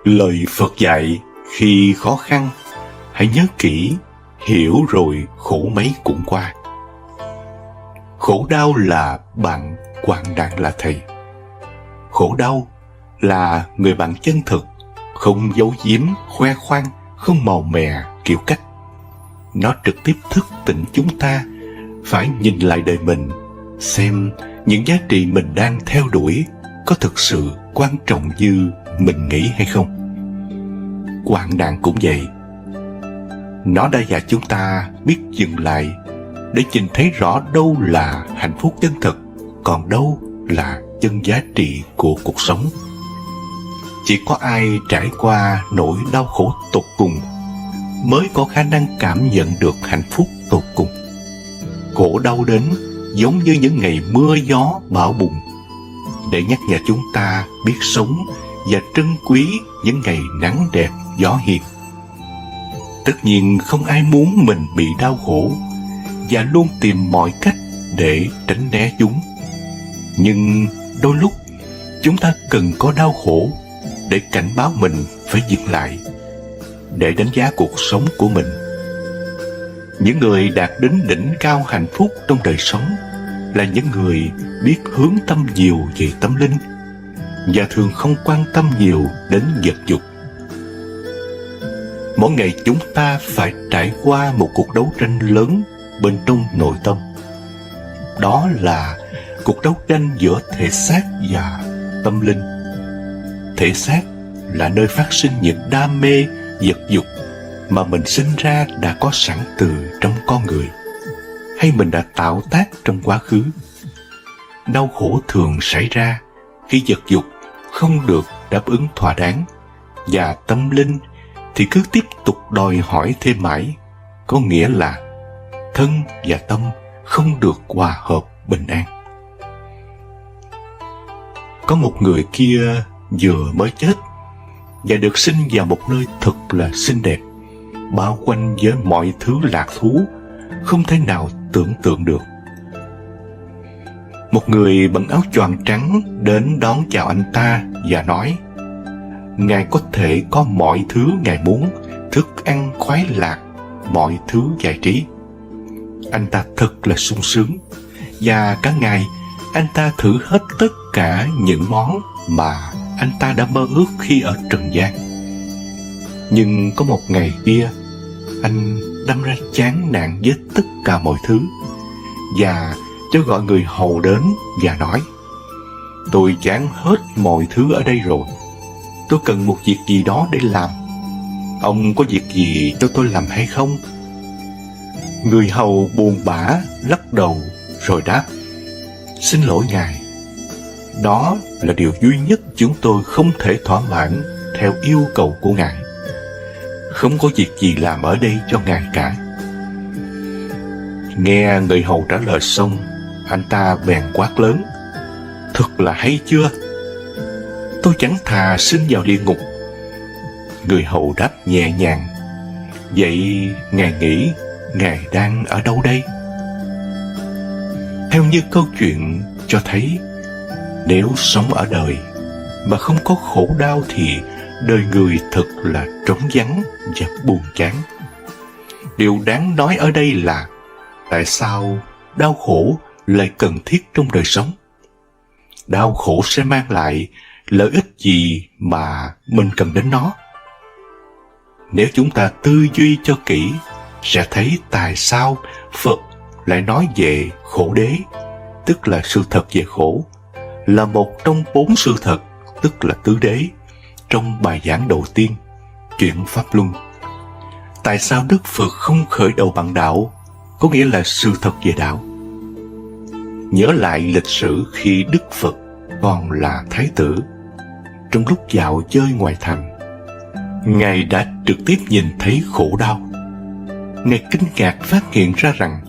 Lời Phật dạy, khi khó khăn, hãy nhớ kỹ, hiểu rồi khổ mấy cũng qua. Khổ đau là bạn, hoạn nạn là thầy. Khổ đau là người bạn chân thực, không giấu giếm, khoe khoang, không màu mè, kiểu cách. Nó trực tiếp thức tỉnh chúng ta phải nhìn lại đời mình, xem những giá trị mình đang theo đuổi có thực sự quan trọng như mình nghĩ hay không. Hoạn nạn cũng vậy. Nó đã dạy chúng ta biết dừng lại để nhìn thấy rõ đâu là hạnh phúc chân thực, còn đâu là chân giá trị của cuộc sống. Chỉ có ai trải qua nỗi đau khổ tột cùng mới có khả năng cảm nhận được hạnh phúc tột cùng. Khổ đau đến giống như những ngày mưa gió bão bùng, để nhắc nhở chúng ta biết sống và trân quý những ngày nắng đẹp gió hiền. Tất nhiên không ai muốn mình bị đau khổ và luôn tìm mọi cách để tránh né chúng. Nhưng đôi lúc chúng ta cần có đau khổ để cảnh báo mình phải dừng lại, để đánh giá cuộc sống của mình. Những người đạt đến đỉnh cao hạnh phúc trong đời sống là những người biết hướng tâm nhiều về tâm linh và thường không quan tâm nhiều đến vật dục. Mỗi ngày chúng ta phải trải qua một cuộc đấu tranh lớn bên trong nội tâm. Đó là cuộc đấu tranh giữa thể xác và tâm linh. Thể xác là nơi phát sinh những đam mê, vật dục mà mình sinh ra đã có sẵn từ trong con người, hay mình đã tạo tác trong quá khứ. Đau khổ thường xảy ra khi vật dục không được đáp ứng thỏa đáng, và tâm linh thì cứ tiếp tục đòi hỏi thêm mãi, có nghĩa là thân và tâm không được hòa hợp bình an. Có một người kia vừa mới chết và được sinh vào một nơi thật là xinh đẹp, bao quanh với mọi thứ lạc thú không thể nào tưởng tượng được. Một người bận áo choàng trắng đến đón chào anh ta và nói: Ngài có thể có mọi thứ Ngài muốn, thức ăn khoái lạc, mọi thứ giải trí. Anh ta thật là sung sướng, và cả ngày anh ta thử hết tất cả những món mà anh ta đã mơ ước khi ở trần gian. Nhưng có một ngày kia, anh đâm ra chán nản với tất cả mọi thứ, và cho gọi người hầu đến và nói: Tôi chán hết mọi thứ ở đây rồi, tôi cần một việc gì đó để làm. Ông có việc gì cho tôi làm hay không? Người hầu buồn bã lắc đầu rồi đáp: Xin lỗi ngài, đó là điều duy nhất chúng tôi không thể thỏa mãn theo yêu cầu của ngài. Không có việc gì làm ở đây cho ngài cả. Nghe người hầu trả lời xong, anh ta bèn quát lớn: Thật là hay chưa? Tôi chẳng thà sinh vào địa ngục. Người hầu đáp nhẹ nhàng: Vậy ngài nghĩ ngài đang ở đâu đây? Theo như câu chuyện cho thấy, nếu sống ở đời mà không có khổ đau thì đời người thật là trống vắng và buồn chán. Điều đáng nói ở đây là tại sao đau khổ lại cần thiết trong đời sống? Đau khổ sẽ mang lại lợi ích gì mà mình cần đến nó? Nếu chúng ta tư duy cho kỹ, sẽ thấy tại sao Phật lại nói về khổ đế, tức là sự thật về khổ, là một trong 4 sự thật, tức là tứ đế, trong bài giảng đầu tiên, Chuyển Pháp Luân. Tại sao Đức Phật không khởi đầu bằng đạo, có nghĩa là sự thật về đạo? Nhớ lại lịch sử khi Đức Phật còn là Thái tử, trong lúc dạo chơi ngoài thành, Ngài đã trực tiếp nhìn thấy khổ đau. Ngài kinh ngạc phát hiện ra rằng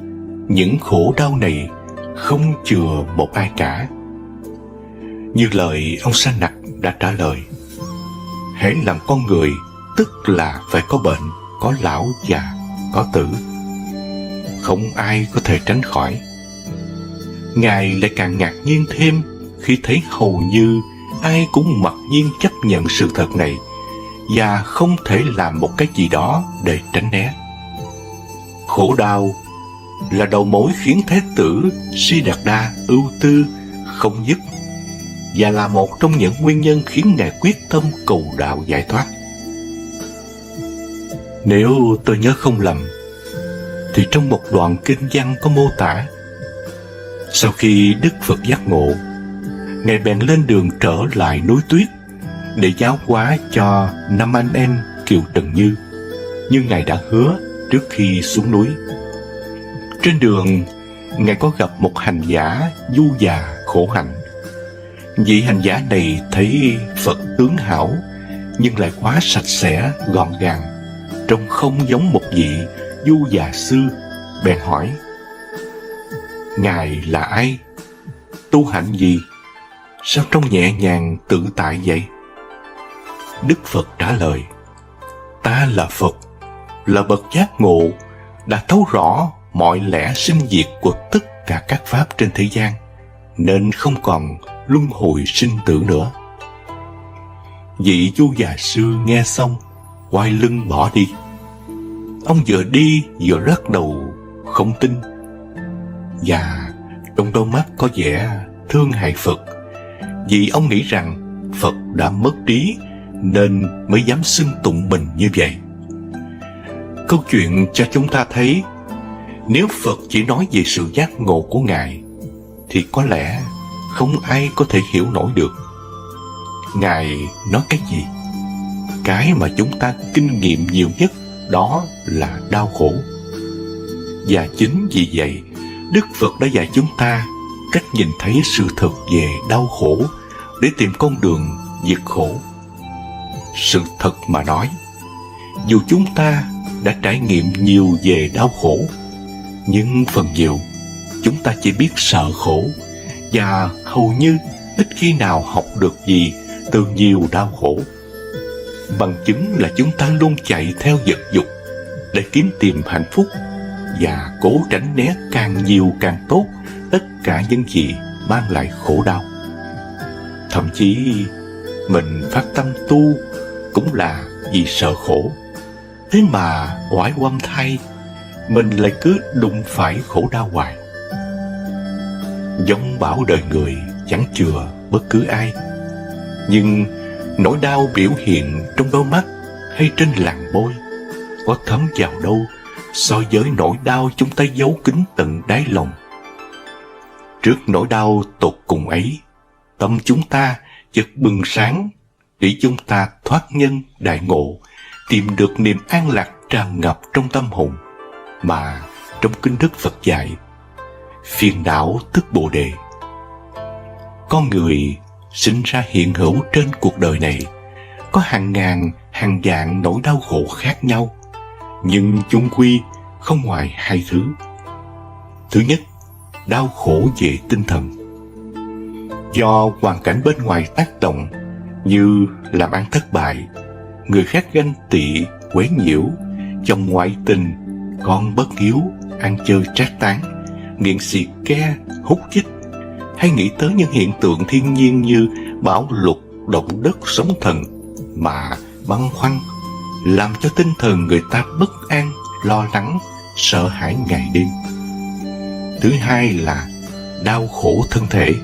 những khổ đau này không chừa một ai cả. Như lời ông Sa Nặc đã trả lời: hễ làm con người, tức là phải có bệnh, có lão già, có tử. Không ai có thể tránh khỏi. Ngài lại càng ngạc nhiên thêm khi thấy hầu như ai cũng mặc nhiên chấp nhận sự thật này, và không thể làm một cái gì đó để tránh né. Khổ đau là đầu mối khiến Thái tử Siddhartha ưu tư không dứt, và là một trong những nguyên nhân khiến Ngài quyết tâm cầu đạo giải thoát. Nếu tôi nhớ không lầm, thì trong một đoạn kinh văn có mô tả, sau khi Đức Phật giác ngộ, Ngài bèn lên đường trở lại núi Tuyết để giáo hóa cho 5 anh em Kiều Trần như Ngài đã hứa trước khi xuống núi. Trên đường, Ngài có gặp một hành giả du già khổ hạnh. Vị hành giả này thấy Phật tướng hảo, nhưng lại quá sạch sẽ, gọn gàng, trông không giống một vị du già sư, bèn hỏi: Ngài là ai? Tu hạnh gì? Sao trông nhẹ nhàng tự tại vậy? Đức Phật trả lời: Ta là Phật, là bậc giác ngộ, đã thấu rõ mọi lẽ sinh diệt của tất cả các pháp trên thế gian, nên không còn luân hồi sinh tử nữa. Vị du già sư nghe xong, quay lưng bỏ đi. Ông vừa đi vừa lắc đầu không tin, và trong đôi mắt có vẻ thương hại Phật, vì ông nghĩ rằng Phật đã mất trí nên mới dám xưng tụng mình như vậy. Câu chuyện cho chúng ta thấy, nếu Phật chỉ nói về sự giác ngộ của Ngài, thì có lẽ không ai có thể hiểu nổi được. Ngài nói cái gì? Cái mà chúng ta kinh nghiệm nhiều nhất đó là đau khổ. Và chính vì vậy, Đức Phật đã dạy chúng ta cách nhìn thấy sự thật về đau khổ để tìm con đường diệt khổ. Sự thật mà nói, dù chúng ta đã trải nghiệm nhiều về đau khổ, nhưng phần nhiều chúng ta chỉ biết sợ khổ, và hầu như ít khi nào học được gì từ nhiều đau khổ. Bằng chứng là chúng ta luôn chạy theo vật dục để kiếm tìm hạnh phúc, và cố tránh né càng nhiều càng tốt tất cả những gì mang lại khổ đau. Thậm chí mình phát tâm tu cũng là vì sợ khổ. Thế mà oải oăm thay, mình lại cứ đụng phải khổ đau hoài. Giống bảo đời người chẳng chừa bất cứ ai, nhưng nỗi đau biểu hiện trong đôi mắt hay trên làn môi có thấm vào đâu so với nỗi đau chúng ta giấu kín tận đáy lòng. Trước nỗi đau tột cùng ấy, tâm chúng ta chợt bừng sáng để chúng ta thoát nhân đại ngộ, tìm được niềm an lạc tràn ngập trong tâm hồn mà trong kinh Đức Phật dạy: phiền não tức Bồ Đề. Con người sinh ra hiện hữu trên cuộc đời này có hàng ngàn hàng vạn nỗi đau khổ khác nhau, nhưng chung quy không ngoài hai thứ. Thứ nhất, đau khổ về tinh thần, do hoàn cảnh bên ngoài tác động, như làm ăn thất bại, người khác ganh tị, quấy nhiễu, chồng ngoại tình, con bất hiếu, ăn chơi trác tán, nghiện xì ke, hút chích, hay nghĩ tới những hiện tượng thiên nhiên như bão lụt, động đất, sóng thần mà băn khoăn, làm cho tinh thần người ta bất an, lo lắng, sợ hãi ngày đêm. Thứ hai là đau khổ thân thể,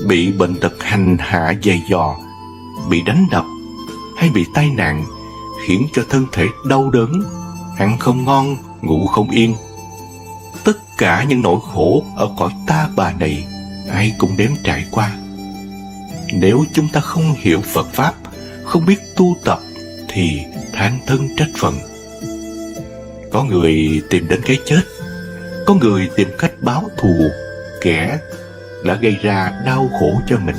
bị bệnh tật hành hạ dày dò, bị đánh đập hay bị tai nạn khiến cho thân thể đau đớn, ăn không ngon, ngủ không yên. Tất cả những nỗi khổ ở cõi ta bà này ai cũng đếm trải qua. Nếu chúng ta không hiểu Phật Pháp, không biết tu tập, thì than thân trách phận. Có người tìm đến cái chết, có người tìm cách báo thù kẻ đã gây ra đau khổ cho mình.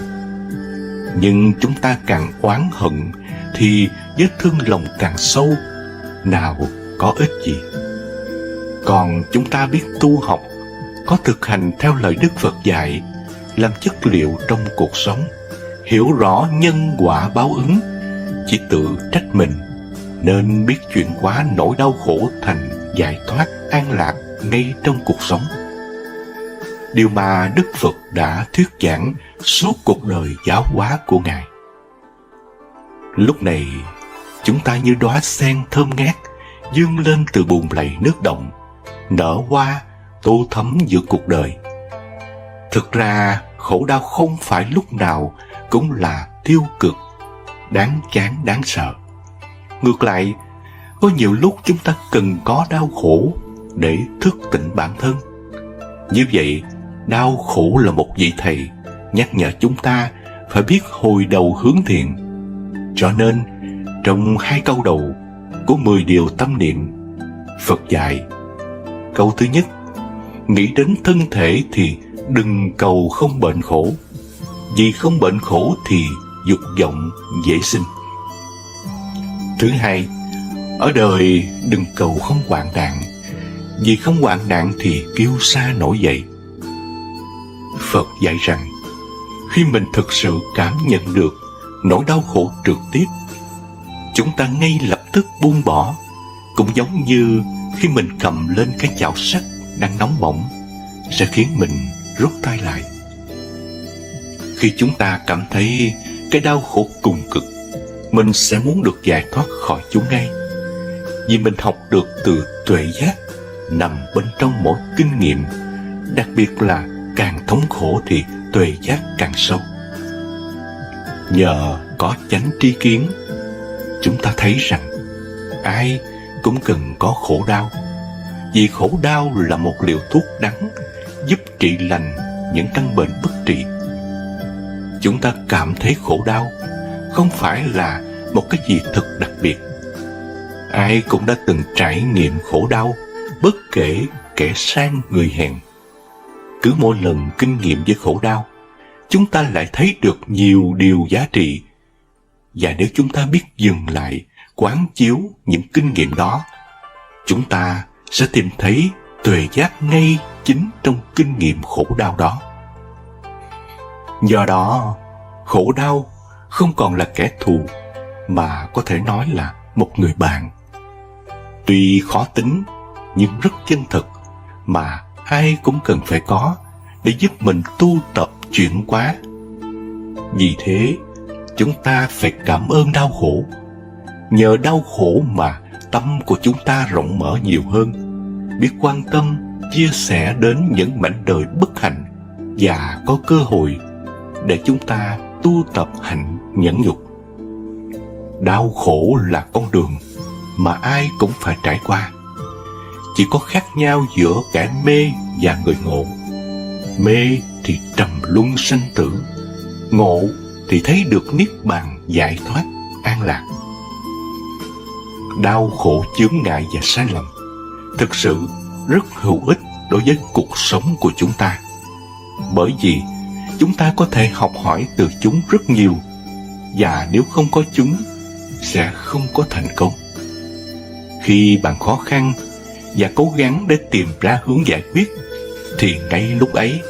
Nhưng chúng ta càng oán hận thì vết thương lòng càng sâu, nào có ích gì. Còn chúng ta biết tu học, có thực hành theo lời Đức Phật dạy, làm chất liệu trong cuộc sống, hiểu rõ nhân quả báo ứng, chỉ tự trách mình, nên biết chuyển hóa nỗi đau khổ thành giải thoát an lạc ngay trong cuộc sống. Điều mà Đức Phật đã thuyết giảng suốt cuộc đời giáo hóa của Ngài. Lúc này chúng ta như đóa sen thơm ngát vươn lên từ bùn lầy nước động, nở hoa tô thắm giữa cuộc đời. Thực ra khổ đau không phải lúc nào cũng là tiêu cực, đáng chán, đáng sợ. Ngược lại, có nhiều lúc chúng ta cần có đau khổ để thức tỉnh bản thân. Như vậy, đau khổ là một vị thầy nhắc nhở chúng ta phải biết hồi đầu hướng thiện. Cho nên, trong 2 câu đầu của 10 điều tâm niệm, Phật dạy: câu thứ nhất, nghĩ đến thân thể thì đừng cầu không bệnh khổ, vì không bệnh khổ thì dục vọng dễ sinh. Thứ hai, ở đời đừng cầu không hoạn nạn, vì không hoạn nạn thì kiêu sa nổi dậy. Phật dạy rằng, khi mình thực sự cảm nhận được nỗi đau khổ trực tiếp, chúng ta ngay lập tức buông bỏ, cũng giống như khi mình cầm lên cái chảo sắt đang nóng bỏng, sẽ khiến mình rút tay lại. Khi chúng ta cảm thấy cái đau khổ cùng cực, mình sẽ muốn được giải thoát khỏi chúng ngay, vì mình học được từ tuệ giác nằm bên trong mỗi kinh nghiệm, đặc biệt là càng thống khổ thì tuệ giác càng sâu. Nhờ có chánh tri kiến, chúng ta thấy rằng ai cũng cần có khổ đau, vì khổ đau là một liều thuốc đắng giúp trị lành những căn bệnh bất trị. Chúng ta cảm thấy khổ đau không phải là một cái gì thật đặc biệt. Ai cũng đã từng trải nghiệm khổ đau, bất kể kẻ sang người hèn. Cứ mỗi lần kinh nghiệm với khổ đau, chúng ta lại thấy được nhiều điều giá trị. Và nếu chúng ta biết dừng lại, quán chiếu những kinh nghiệm đó, chúng ta sẽ tìm thấy tuệ giác ngay chính trong kinh nghiệm khổ đau đó. Do đó, khổ đau không còn là kẻ thù, mà có thể nói là một người bạn. Tuy khó tính, nhưng rất chân thực, mà ai cũng cần phải có để giúp mình tu tập chuyển hóa. Vì thế, chúng ta phải cảm ơn đau khổ. Nhờ đau khổ mà tâm của chúng ta rộng mở nhiều hơn, biết quan tâm, chia sẻ đến những mảnh đời bất hạnh, và có cơ hội để chúng ta tu tập hạnh nhẫn nhục. Đau khổ là con đường mà ai cũng phải trải qua. Chỉ có khác nhau giữa kẻ mê và người ngộ. Mê thì trầm luân sanh tử, ngộ thì thấy được niết bàn giải thoát an lạc. Đau khổ chướng ngại và sai lầm thực sự rất hữu ích đối với cuộc sống của chúng ta, bởi vì chúng ta có thể học hỏi từ chúng rất nhiều, và nếu không có chúng sẽ không có thành công. Khi bạn khó khăn và cố gắng để tìm ra hướng giải quyết, thì ngay lúc ấy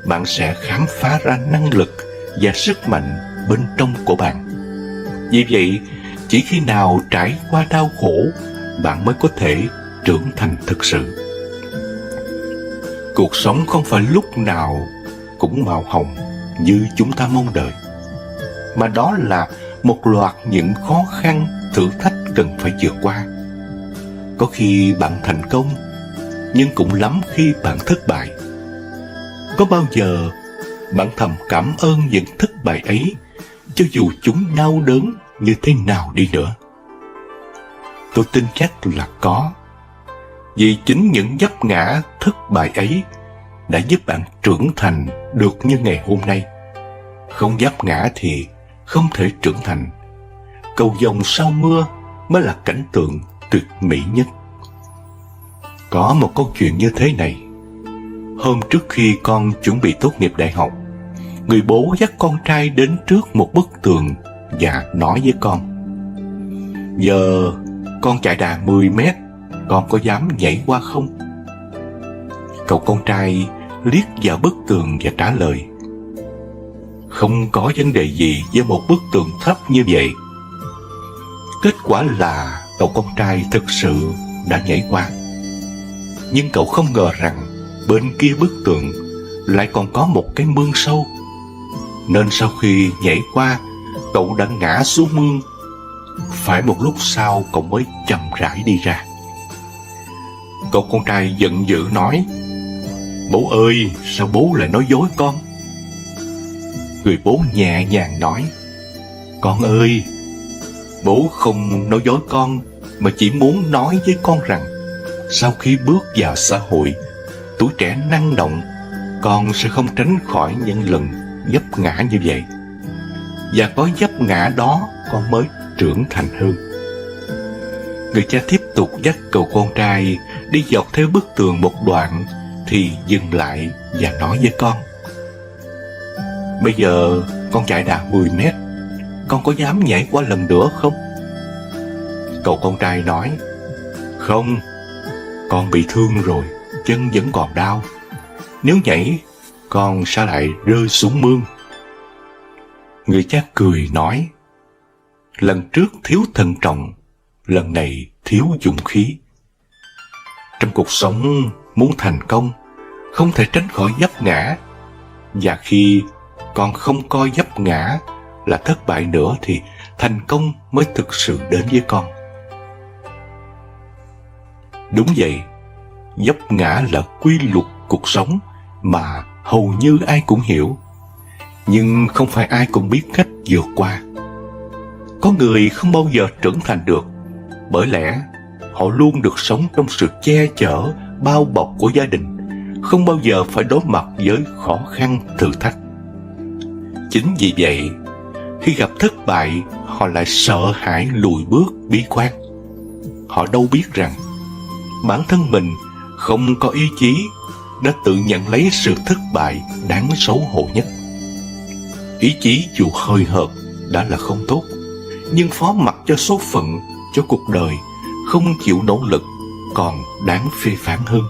bạn sẽ khám phá ra năng lực và sức mạnh bên trong của bạn. Vì vậy, chỉ khi nào trải qua đau khổ, bạn mới có thể trưởng thành thực sự. Cuộc sống không phải lúc nào cũng màu hồng như chúng ta mong đợi, mà đó là một loạt những khó khăn, thử thách cần phải vượt qua. Có khi bạn thành công, nhưng cũng lắm khi bạn thất bại. Có bao giờ bạn thầm cảm ơn những thất bại ấy, cho dù chúng đau đớn như thế nào đi nữa? Tôi tin chắc là có. Vì chính những vấp ngã thất bại ấy đã giúp bạn trưởng thành được như ngày hôm nay. Không vấp ngã thì không thể trưởng thành. Cầu vồng sau mưa mới là cảnh tượng tuyệt mỹ nhất. Có một câu chuyện như thế này. Hôm trước khi con chuẩn bị tốt nghiệp đại học, người bố dắt con trai đến trước một bức tường và nói với con: "Giờ con chạy đà 10 mét, con có dám nhảy qua không?" Cậu con trai liếc vào bức tường và trả lời: "Không có vấn đề gì với một bức tường thấp như vậy." Kết quả là cậu con trai thực sự đã nhảy qua. Nhưng cậu không ngờ rằng bên kia bức tường lại còn có một cái mương sâu, nên sau khi nhảy qua, cậu đã ngã xuống mương. Phải một lúc sau cậu mới chậm rãi đi ra. Cậu con trai giận dữ nói: Bố ơi, sao bố lại nói dối con? Người bố nhẹ nhàng nói: Con ơi, bố không nói dối con, mà chỉ muốn nói với con rằng sau khi bước vào xã hội, tuổi trẻ năng động, con sẽ không tránh khỏi những lần vấp ngã như vậy. Và có vấp ngã đó, con mới trưởng thành hơn. Người cha tiếp tục dắt cậu con trai đi dọc theo bức tường một đoạn, thì dừng lại và nói với con: Bây giờ con chạy đạt 10 mét, con có dám nhảy qua lần nữa không? Cậu con trai nói: Không, con bị thương rồi, chân vẫn còn đau. Nếu nhảy, con sẽ lại rơi xuống mương. Người cha cười nói: Lần trước thiếu thận trọng, lần này thiếu dũng khí. Trong cuộc sống, muốn thành công, không thể tránh khỏi vấp ngã. Và khi con không coi vấp ngã là thất bại nữa, thì thành công mới thực sự đến với con. Đúng vậy, vấp ngã là quy luật cuộc sống mà hầu như ai cũng hiểu, nhưng không phải ai cũng biết cách vượt qua. Có người không bao giờ trưởng thành được, bởi lẽ họ luôn được sống trong sự che chở, bao bọc của gia đình, không bao giờ phải đối mặt với khó khăn, thử thách. Chính vì vậy, khi gặp thất bại, họ lại sợ hãi lùi bước, bi quan. Họ đâu biết rằng bản thân mình không có ý chí, đã tự nhận lấy sự thất bại đáng xấu hổ nhất. Ý chí dù hơi hợt đã là không tốt, nhưng phó mặc cho số phận, cho cuộc đời, không chịu nỗ lực còn đáng phê phán hơn.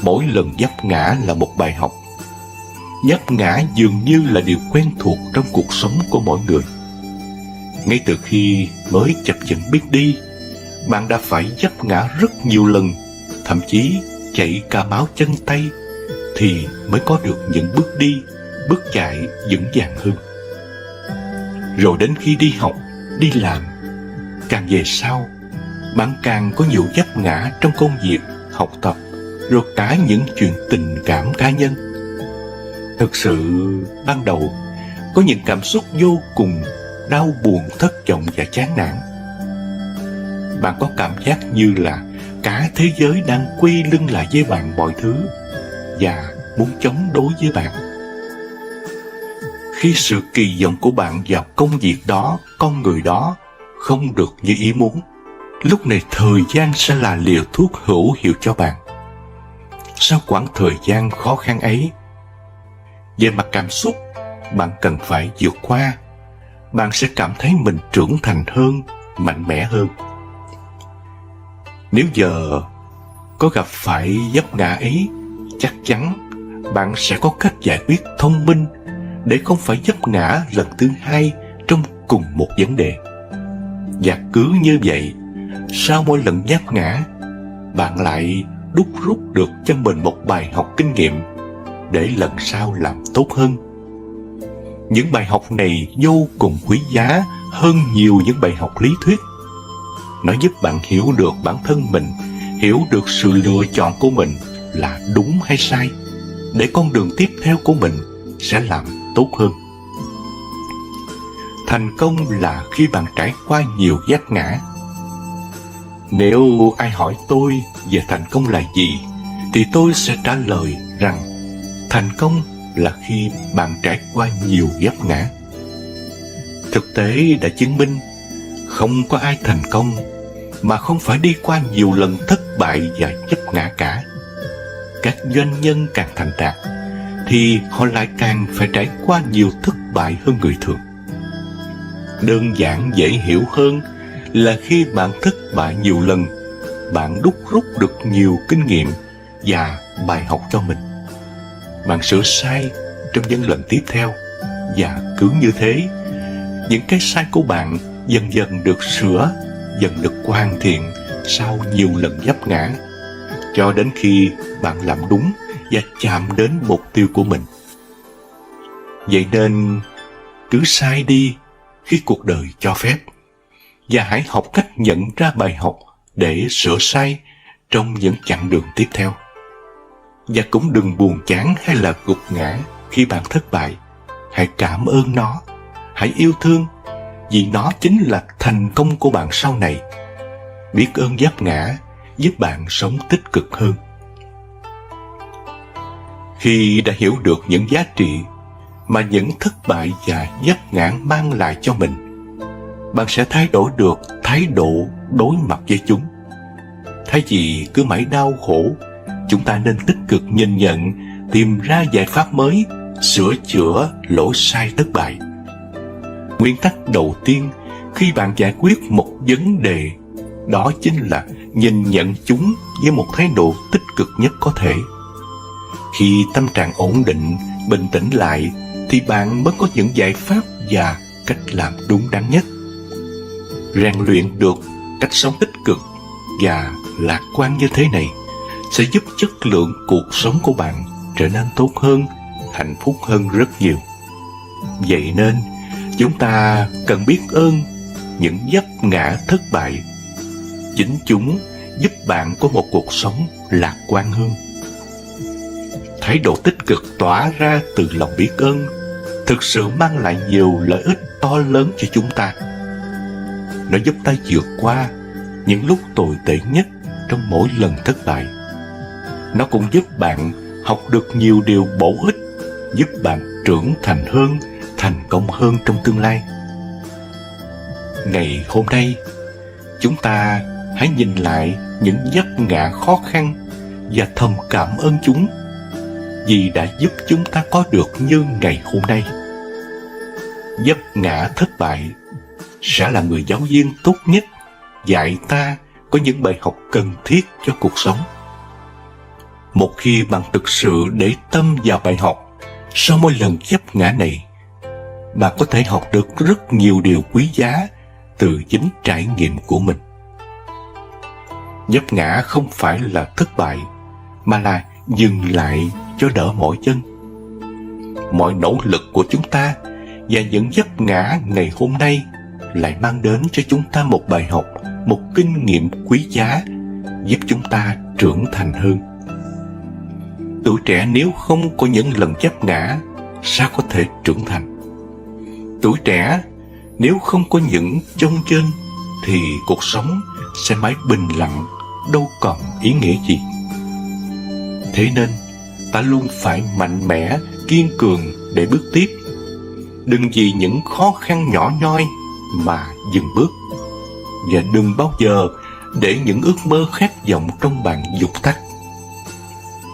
Mỗi lần vấp ngã là một bài học. Vấp ngã dường như là điều quen thuộc trong cuộc sống của mỗi người. Ngay từ khi mới chập chững biết đi, bạn đã phải vấp ngã rất nhiều lần, thậm chí chảy cả máu chân tay, thì mới có được những bước đi, bước chạy vững vàng hơn. Rồi đến khi đi học, đi làm, càng về sau, bạn càng có nhiều vấp ngã trong công việc, học tập, rồi cả những chuyện tình cảm cá nhân. Thực sự, ban đầu, có những cảm xúc vô cùng đau buồn, thất vọng và chán nản. Bạn có cảm giác như là cả thế giới đang quay lưng lại với bạn mọi thứ và muốn chống đối với bạn. Khi sự kỳ vọng của bạn vào công việc đó, con người đó không được như ý muốn, lúc này thời gian sẽ là liều thuốc hữu hiệu cho bạn. Sau quãng thời gian khó khăn ấy, về mặt cảm xúc, bạn cần phải vượt qua. Bạn sẽ cảm thấy mình trưởng thành hơn, mạnh mẽ hơn. Nếu giờ có gặp phải vấp ngã ấy, chắc chắn bạn sẽ có cách giải quyết thông minh để không phải vấp ngã lần thứ hai trong cùng một vấn đề. Và cứ như vậy, sau mỗi lần vấp ngã, bạn lại đúc rút được cho mình một bài học kinh nghiệm để lần sau làm tốt hơn. Những bài học này vô cùng quý giá hơn nhiều những bài học lý thuyết. Nó giúp bạn hiểu được bản thân mình, hiểu được sự lựa chọn của mình là đúng hay sai, để con đường tiếp theo của mình sẽ làm tốt hơn. Thành công là khi bạn trải qua nhiều vấp ngã. Nếu ai hỏi tôi về thành công là gì, thì tôi sẽ trả lời rằng thành công là khi bạn trải qua nhiều vấp ngã. Thực tế đã chứng minh không có ai thành công mà không phải đi qua nhiều lần thất bại và vấp ngã cả. Các doanh nhân càng thành đạt thì họ lại càng phải trải qua nhiều thất bại hơn người thường. Đơn giản dễ hiểu hơn là khi bạn thất bại nhiều lần, bạn đúc rút được nhiều kinh nghiệm và bài học cho mình. Bạn sửa sai trong những lần tiếp theo, và cứ như thế, những cái sai của bạn dần dần được sửa, dần được hoàn thiện sau nhiều lần vấp ngã, cho đến khi bạn làm đúng và chạm đến mục tiêu của mình. Vậy nên cứ sai đi, khi cuộc đời cho phép, và hãy học cách nhận ra bài học để sửa sai trong những chặng đường tiếp theo. Và cũng đừng buồn chán hay là gục ngã khi bạn thất bại. Hãy cảm ơn nó, hãy yêu thương, vì nó chính là thành công của bạn sau này. Biết ơn vấp ngã giúp bạn sống tích cực hơn. Khi đã hiểu được những giá trị mà những thất bại và vấp ngã mang lại cho mình, bạn sẽ thay đổi được thái độ đối mặt với chúng. Thay vì cứ mãi đau khổ, chúng ta nên tích cực nhìn nhận, tìm ra giải pháp mới, sửa chữa lỗi sai thất bại. Nguyên tắc đầu tiên khi bạn giải quyết một vấn đề, đó chính là nhìn nhận chúng với một thái độ tích cực nhất có thể. Khi tâm trạng ổn định, bình tĩnh lại, thì bạn mới có những giải pháp và cách làm đúng đắn nhất. Rèn luyện được cách sống tích cực và lạc quan như thế này sẽ giúp chất lượng cuộc sống của bạn trở nên tốt hơn, hạnh phúc hơn rất nhiều. Vậy nên, chúng ta cần biết ơn những vấp ngã thất bại. Chính chúng giúp bạn có một cuộc sống lạc quan hơn. Thái độ tích cực tỏa ra từ lòng biết ơn thực sự mang lại nhiều lợi ích to lớn cho chúng ta. Nó giúp ta vượt qua những lúc tồi tệ nhất trong mỗi lần thất bại. Nó cũng giúp bạn học được nhiều điều bổ ích, giúp bạn trưởng thành hơn, thành công hơn trong tương lai. Ngày hôm nay, chúng ta hãy nhìn lại những vấp ngã khó khăn và thầm cảm ơn chúng, vì đã giúp chúng ta có được như ngày hôm nay. Vấp ngã thất bại sẽ là người giáo viên tốt nhất, dạy ta có những bài học cần thiết cho cuộc sống. Một khi bạn thực sự để tâm vào bài học, sau mỗi lần vấp ngã này, bạn có thể học được rất nhiều điều quý giá từ chính trải nghiệm của mình. Vấp ngã không phải là thất bại, mà là dừng lại cho đỡ mỏi chân. Mọi nỗ lực của chúng ta và những vấp ngã ngày hôm nay lại mang đến cho chúng ta một bài học, một kinh nghiệm quý giá, giúp chúng ta trưởng thành hơn. Tuổi trẻ nếu không có những lần vấp ngã, sao có thể trưởng thành? Tuổi trẻ nếu không có những chông chênh, thì cuộc sống sẽ mãi bình lặng, đâu còn ý nghĩa gì. Thế nên, ta luôn phải mạnh mẽ, kiên cường để bước tiếp. Đừng vì những khó khăn nhỏ nhoi mà dừng bước. Và đừng bao giờ để những ước mơ khát vọng trong bạn dụt tắt.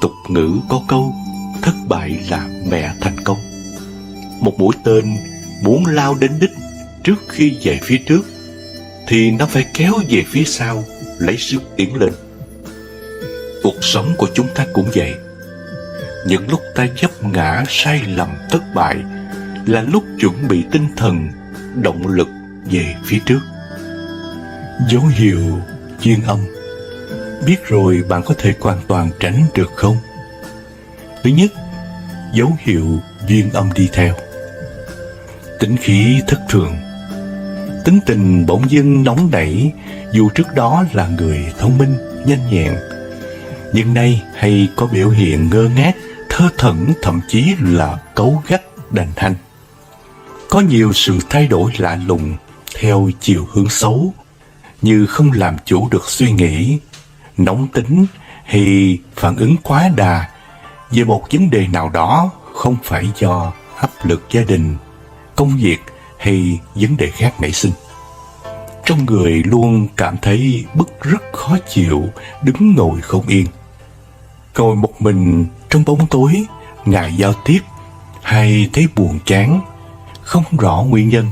Tục ngữ có câu, thất bại là mẹ thành công. Một mũi tên muốn lao đến đích trước khi về phía trước, thì nó phải kéo về phía sau, lấy sức tiến lên. Cuộc sống của chúng ta cũng vậy. Những lúc ta vấp ngã, sai lầm, thất bại là lúc chuẩn bị tinh thần, động lực về phía trước. Dấu hiệu duyên âm. Biết rồi bạn có thể hoàn toàn tránh được không? Thứ nhất, dấu hiệu duyên âm đi theo. Tính khí thất thường. Tính tình bỗng dưng nóng nảy, dù trước đó là người thông minh, nhanh nhẹn, nhưng nay hay có biểu hiện ngơ ngác, thơ thẩn, thậm chí là cáu gắt, đành hanh. Có nhiều sự thay đổi lạ lùng theo chiều hướng xấu, như không làm chủ được suy nghĩ, nóng tính hay phản ứng quá đà về một vấn đề nào đó, không phải do áp lực gia đình, công việc hay vấn đề khác nảy sinh. Trong người luôn cảm thấy bứt rứt khó chịu, đứng ngồi không yên. Ngồi một mình trong bóng tối, ngại giao tiếp hay thấy buồn chán, không rõ nguyên nhân.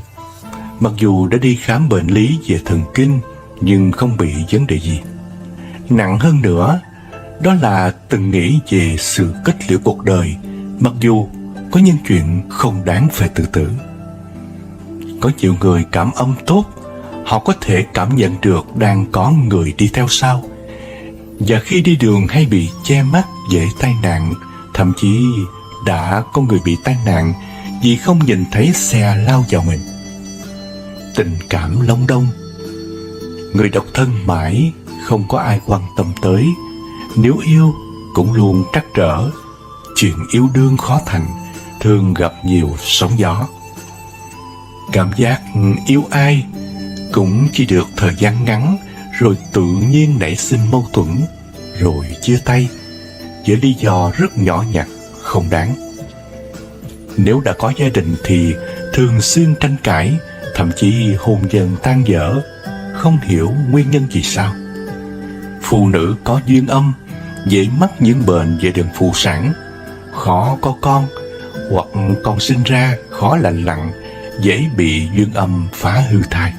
Mặc dù đã đi khám bệnh lý về thần kinh nhưng không bị vấn đề gì. Nặng hơn nữa, đó là từng nghĩ về sự kết liễu cuộc đời, mặc dù có những chuyện không đáng phải tự tử. Có nhiều người cảm âm tốt, họ có thể cảm nhận được đang có người đi theo sau. Và khi đi đường hay bị che mắt dễ tai nạn, thậm chí đã có người bị tai nạn vì không nhìn thấy xe lao vào mình. tình cảm long đong. Người độc thân mãi không có ai quan tâm tới, nếu yêu cũng luôn trắc trở. Chuyện yêu đương khó thành, thường gặp nhiều sóng gió. Cảm giác yêu ai cũng chỉ được thời gian ngắn, rồi tự nhiên nảy sinh mâu thuẫn, rồi chia tay với lý do rất nhỏ nhặt, không đáng. Nếu đã có gia đình thì thường xuyên tranh cãi, thậm chí hôn nhân tan vỡ, không hiểu nguyên nhân vì sao. Phụ nữ có duyên âm dễ mắc những bệnh về đường phụ sản, khó có con, hoặc con sinh ra khó lành lặn, dễ bị duyên âm phá hư thai.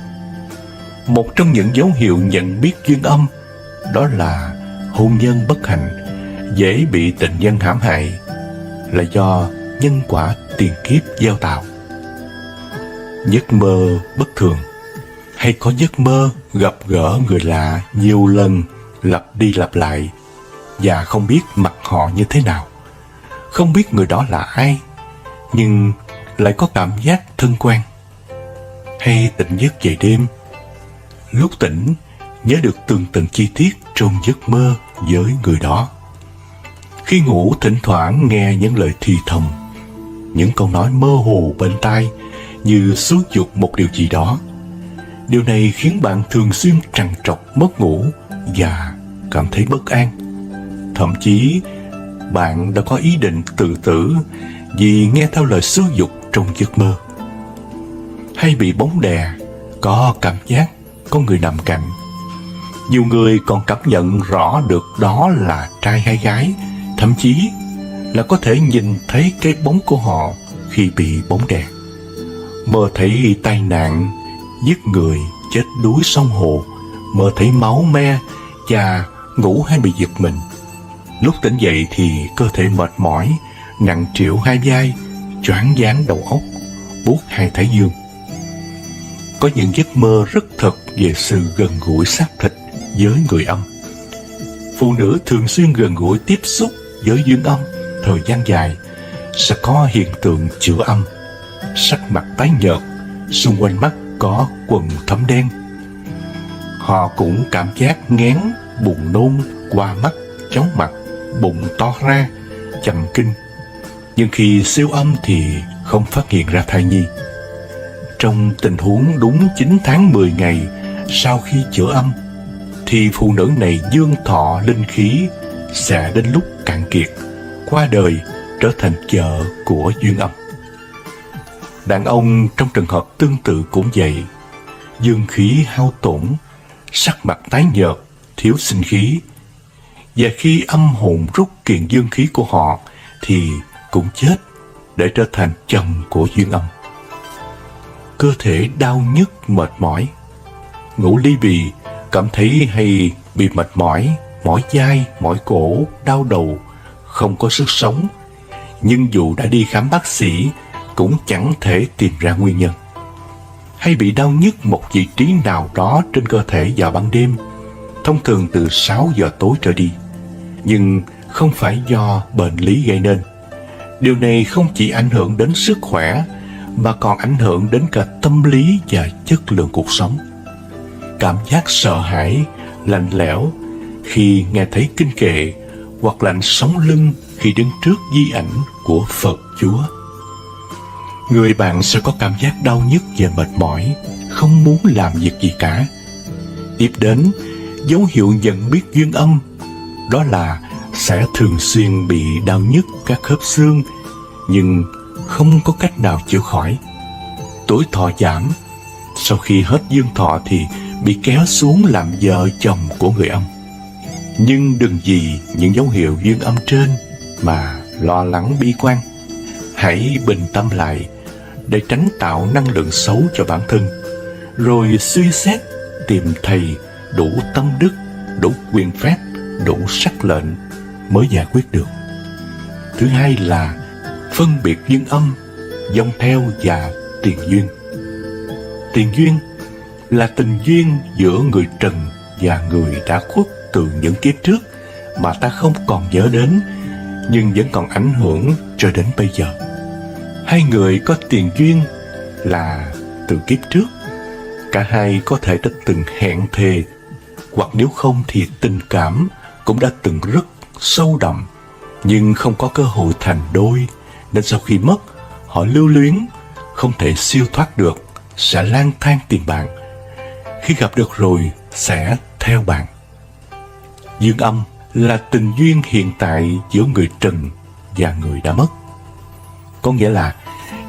Một trong những dấu hiệu nhận biết duyên âm đó là hôn nhân bất hạnh, dễ bị tình nhân hãm hại, là do nhân quả tiền kiếp gieo tạo. Giấc mơ bất thường, hay có giấc mơ gặp gỡ người lạ nhiều lần, lặp đi lặp lại, và không biết mặt họ như thế nào, không biết người đó là ai, nhưng lại có cảm giác thân quen. Hay tỉnh giấc về đêm, lúc tỉnh nhớ được tường tận chi tiết trong giấc mơ với người đó. Khi ngủ thỉnh thoảng nghe những lời thì thầm, những câu nói mơ hồ bên tai như xúi giục một điều gì đó. Điều này khiến bạn thường xuyên trằn trọc mất ngủ và cảm thấy bất an. Thậm chí bạn đã có ý định tự tử vì nghe theo lời xúi giục trong giấc mơ. Hay bị bóng đè, có cảm giác có người nằm cạnh. Nhiều người còn cảm nhận rõ được đó là trai hay gái, thậm chí là có thể nhìn thấy cái bóng của họ khi bị bóng đè. Mơ thấy tai nạn, giết người, chết đuối sông hồ, mơ thấy máu me và ngủ hay bị giật mình. Lúc tỉnh dậy thì cơ thể mệt mỏi, nặng trĩu hai vai, choáng váng đầu óc, buốt hai thái dương. Có những giấc mơ rất thật về sự gần gũi xác thịt với người âm. Phụ nữ thường xuyên gần gũi tiếp xúc với duyên âm thời gian dài sẽ có hiện tượng chữa âm, sắc mặt tái nhợt, xung quanh mắt có quầng thâm đen. Họ cũng cảm giác nghén, buồn nôn, qua mắt, chóng mặt, bụng to ra, chậm kinh. Nhưng khi siêu âm thì không phát hiện ra thai nhi. Trong tình huống đúng 9 tháng 10 ngày sau khi chữa âm, thì phụ nữ này dương thọ linh khí sẽ đến lúc cạn kiệt, qua đời trở thành vợ của duyên âm. Đàn ông trong trường hợp tương tự cũng vậy, dương khí hao tổn, sắc mặt tái nhợt, thiếu sinh khí. Và khi âm hồn rút kiền dương khí của họ thì cũng chết để trở thành chồng của duyên âm. Cơ thể đau nhức mệt mỏi, ngủ ly bì, cảm thấy hay bị mệt mỏi, mỏi vai, mỏi cổ, đau đầu, không có sức sống. Nhưng dù đã đi khám bác sĩ cũng chẳng thể tìm ra nguyên nhân. Hay bị đau nhức một vị trí nào đó trên cơ thể vào ban đêm, thông thường từ 6 giờ tối trở đi, nhưng không phải do bệnh lý gây nên. Điều này không chỉ ảnh hưởng đến sức khỏe mà còn ảnh hưởng đến cả tâm lý và chất lượng cuộc sống. Cảm giác sợ hãi, lạnh lẽo khi nghe thấy kinh kệ, hoặc lạnh sống lưng khi đứng trước di ảnh của Phật Chúa. Người bạn sẽ có cảm giác đau nhức và mệt mỏi, không muốn làm việc gì cả. Tiếp đến, dấu hiệu nhận biết duyên âm đó là sẽ thường xuyên bị đau nhức các khớp xương, nhưng không có cách nào chữa khỏi. Tuổi thọ giảm, sau khi hết dương thọ thì bị kéo xuống làm vợ chồng của người âm. Nhưng đừng vì những dấu hiệu duyên âm trên mà lo lắng bi quan. Hãy bình tâm lại để tránh tạo năng lượng xấu cho bản thân, rồi suy xét tìm thầy đủ tâm đức, đủ quyền phép, đủ sắc lệnh mới giải quyết được. Thứ hai là phân biệt duyên âm, dông theo và tiền duyên. Tiền duyên là tình duyên giữa người trần và người đã khuất từ những kiếp trước mà ta không còn nhớ đến, nhưng vẫn còn ảnh hưởng cho đến bây giờ. Hai người có tiền duyên là từ kiếp trước, Cả hai có thể đã từng hẹn thề, hoặc nếu không thì tình cảm cũng đã từng rất sâu đậm, nhưng không có cơ hội thành đôi, nên sau khi mất, họ lưu luyến, không thể siêu thoát được, sẽ lang thang tìm bạn. Khi gặp được rồi, sẽ theo bạn. Dương âm là tình duyên hiện tại giữa người trần và người đã mất. Có nghĩa là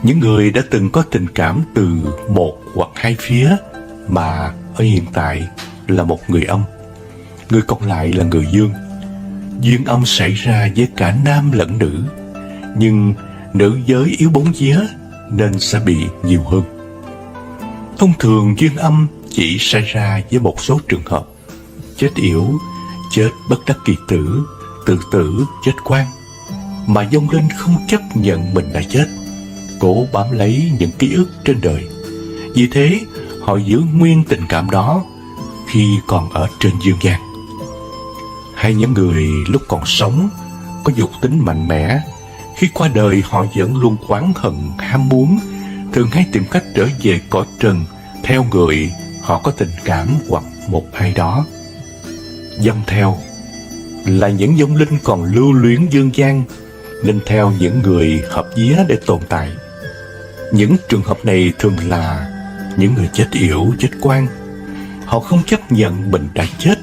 những người đã từng có tình cảm từ một hoặc hai phía, mà ở hiện tại là một người âm, người còn lại là người dương. Duyên âm xảy ra với cả nam lẫn nữ, nhưng nữ giới yếu bóng vía nên sẽ bị nhiều hơn. Thông thường duyên âm chỉ xảy ra với một số trường hợp: chết yểu, chết bất đắc kỳ tử, tự tử, chết quan, mà vong linh không chấp nhận mình đã chết, cố bám lấy những ký ức trên đời. Vì thế họ giữ nguyên tình cảm đó khi còn ở trên dương gian. Hay những người lúc còn sống có dục tính mạnh mẽ, khi qua đời họ vẫn luôn oán hận ham muốn, thường hay tìm cách trở về cõi trần theo người họ có tình cảm hoặc một ai đó. Dâng theo là những vong linh còn lưu luyến dương gian, nên theo những người hợp vía để tồn tại. Những trường hợp này thường là những người chết yểu, chết quan. Họ không chấp nhận mình đã chết,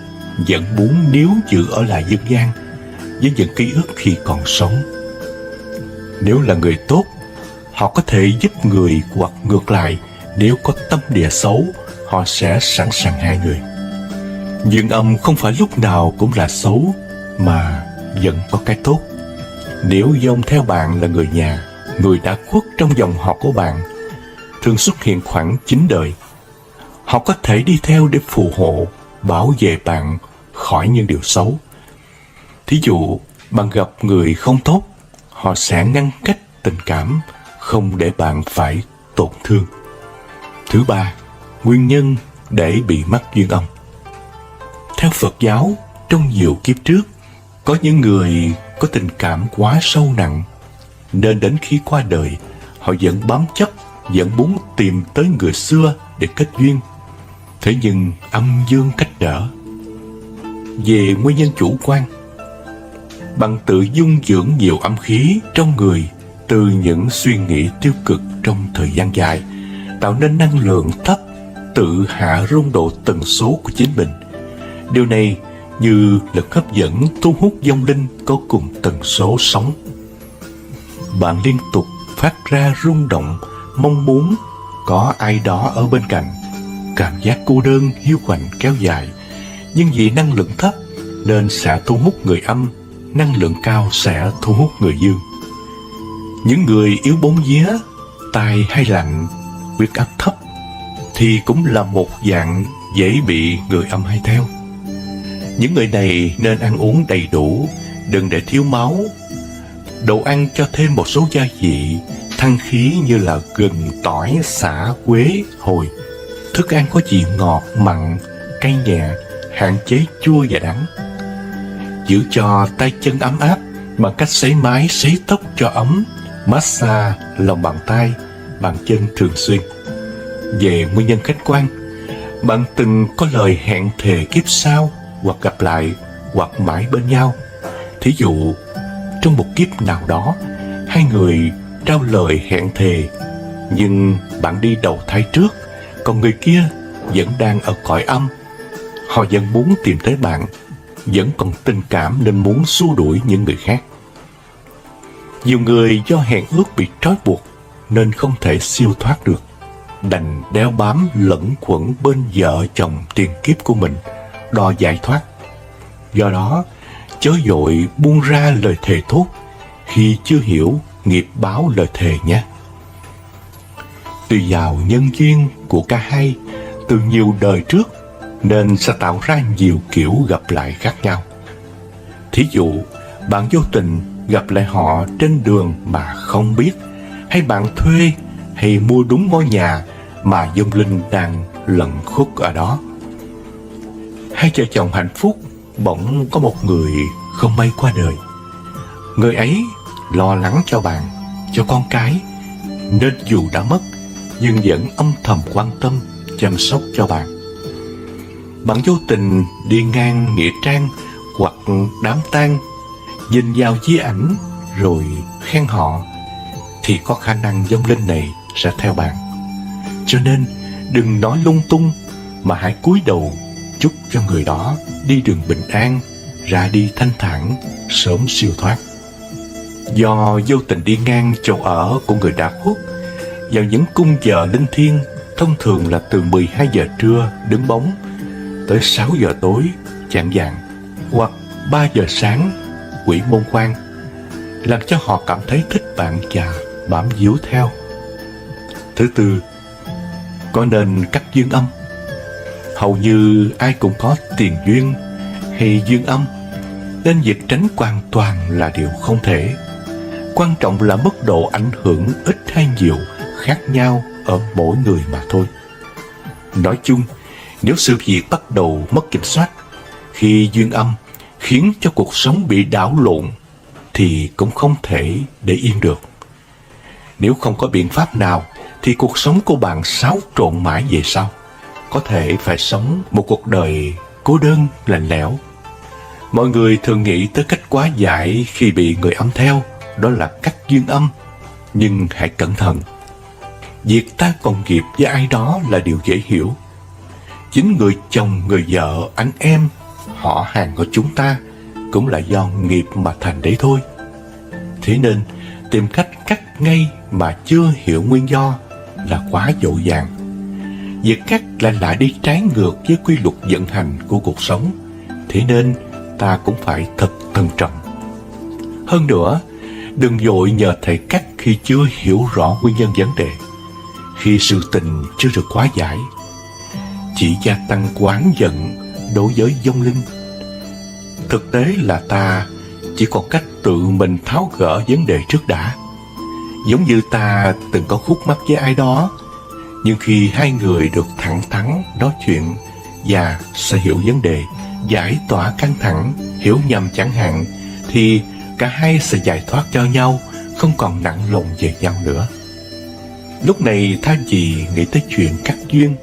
vẫn muốn níu giữ ở lại dương gian với những ký ức khi còn sống. Nếu là người tốt, họ có thể giúp người, hoặc ngược lại, nếu có tâm địa xấu, họ sẽ sẵn sàng hai người. Dương âm không phải lúc nào cũng là xấu, mà vẫn có cái tốt. Nếu vong theo bạn là người nhà, người đã khuất trong dòng họ của bạn, thường xuất hiện khoảng 9 đời. Họ có thể đi theo để phù hộ, bảo vệ bạn khỏi những điều xấu. Thí dụ, bạn gặp người không tốt, họ sẽ ngăn cách tình cảm, không để bạn phải tổn thương. Thứ ba, nguyên nhân để bị mắc duyên âm. Theo Phật giáo, trong nhiều kiếp trước, có những người có tình cảm quá sâu nặng, nên đến khi qua đời, họ vẫn bám chấp, vẫn muốn tìm tới người xưa để kết duyên. Thế nhưng âm dương cách trở. Về nguyên nhân chủ quan, bạn tự dung dưỡng nhiều âm khí trong người từ những suy nghĩ tiêu cực trong thời gian dài, tạo nên năng lượng thấp, tự hạ rung độ tần số của chính mình. Điều này như lực hấp dẫn thu hút vong linh có cùng tần số sống. Bạn liên tục phát ra rung động, mong muốn có ai đó ở bên cạnh. Cảm giác cô đơn hiu quạnh kéo dài, nhưng vì năng lượng thấp nên sẽ thu hút người âm, năng lượng cao sẽ thu hút người dương. Những người yếu bóng vía, tai hay lạnh, huyết áp thấp thì cũng là một dạng dễ bị người âm hay theo. Những người này nên ăn uống đầy đủ, đừng để thiếu máu. Đồ ăn cho thêm một số gia vị, thăng khí như là gừng, tỏi, sả, quế, hồi. Thức ăn có vị ngọt, mặn, cay nhẹ, hạn chế chua và đắng. Giữ cho tay chân ấm áp bằng cách sấy mái, sấy tóc cho ấm, massage lòng bàn tay, bàn chân thường xuyên. Về nguyên nhân khách quan, bạn từng có lời hẹn thề kiếp sau, hoặc gặp lại, hoặc mãi bên nhau. Thí dụ, trong một kiếp nào đó, hai người trao lời hẹn thề, nhưng bạn đi đầu thai trước, còn người kia vẫn đang ở cõi âm. Họ vẫn muốn tìm tới bạn, vẫn còn tình cảm nên muốn xua đuổi những người khác. Nhiều người do hẹn ước bị trói buộc nên không thể siêu thoát được, đành đeo bám lẫn quẩn bên vợ chồng tiền kiếp của mình, đòi giải thoát. Do đó, chớ vội buông ra lời thề thốt khi chưa hiểu nghiệp báo lời thề nhé. Tùy vào nhân duyên của cả hai từ nhiều đời trước nên sẽ tạo ra nhiều kiểu gặp lại khác nhau. Thí dụ, bạn vô tình gặp lại họ trên đường mà không biết, hay bạn thuê hay mua đúng ngôi nhà mà vong linh đang lẩn khuất ở đó. Hai vợ chồng hạnh phúc, bỗng có một người không may qua đời. Người ấy lo lắng cho bạn, cho con cái, nên dù đã mất nhưng vẫn âm thầm quan tâm, chăm sóc cho bạn. Bạn vô tình đi ngang nghĩa trang hoặc đám tang, nhìn vào di ảnh rồi khen họ, thì có khả năng vong linh này sẽ theo bạn. Cho nên đừng nói lung tung, mà hãy cúi đầu chúc cho người đó đi đường bình an, ra đi thanh thản, sớm siêu thoát. Do vô tình đi ngang chỗ ở của người đã khuất vào những cung giờ linh thiêng, thông thường là từ 12 giờ trưa đứng bóng tới 6 giờ tối chạng vạng, hoặc 3 giờ sáng quỷ môn quan, làm cho họ cảm thấy thích bạn và bám víu theo. Thứ tư, có nên cắt duyên âm? Hầu như ai cũng có tiền duyên hay duyên âm, nên việc tránh hoàn toàn là điều không thể. Quan trọng là mức độ ảnh hưởng ít hay nhiều khác nhau ở mỗi người mà thôi. Nói chung, nếu sự việc bắt đầu mất kiểm soát, khi duyên âm khiến cho cuộc sống bị đảo lộn, thì cũng không thể để yên được. Nếu không có biện pháp nào, thì cuộc sống của bạn xáo trộn mãi về sau. Có thể phải sống một cuộc đời cô đơn, lạnh lẽo. Mọi người thường nghĩ tới cách quá giải khi bị người âm theo, đó là cắt duyên âm. Nhưng hãy cẩn thận. Việc ta còn nghiệp với ai đó là điều dễ hiểu. Chính người chồng, người vợ, anh em, họ hàng của chúng ta cũng là do nghiệp mà thành đấy thôi. Thế nên tìm cách cắt ngay mà chưa hiểu nguyên do là quá vội vàng. Việc cắt lại đi trái ngược với quy luật vận hành của cuộc sống. Thế nên ta cũng phải thật thận trọng. Hơn nữa, đừng vội nhờ thầy cắt khi chưa hiểu rõ nguyên nhân vấn đề, khi sự tình chưa được hóa giải, chỉ gia tăng oán giận đối với vong linh. Thực tế là ta chỉ còn cách tự mình tháo gỡ vấn đề trước đã. Giống như ta từng có khúc mắc với ai đó, nhưng khi hai người được thẳng thắn nói chuyện và sẽ hiểu vấn đề, giải tỏa căng thẳng, hiểu nhầm chẳng hạn, thì cả hai sẽ giải thoát cho nhau, không còn nặng lòng về nhau nữa. Lúc này thay vì nghĩ tới chuyện cắt duyên,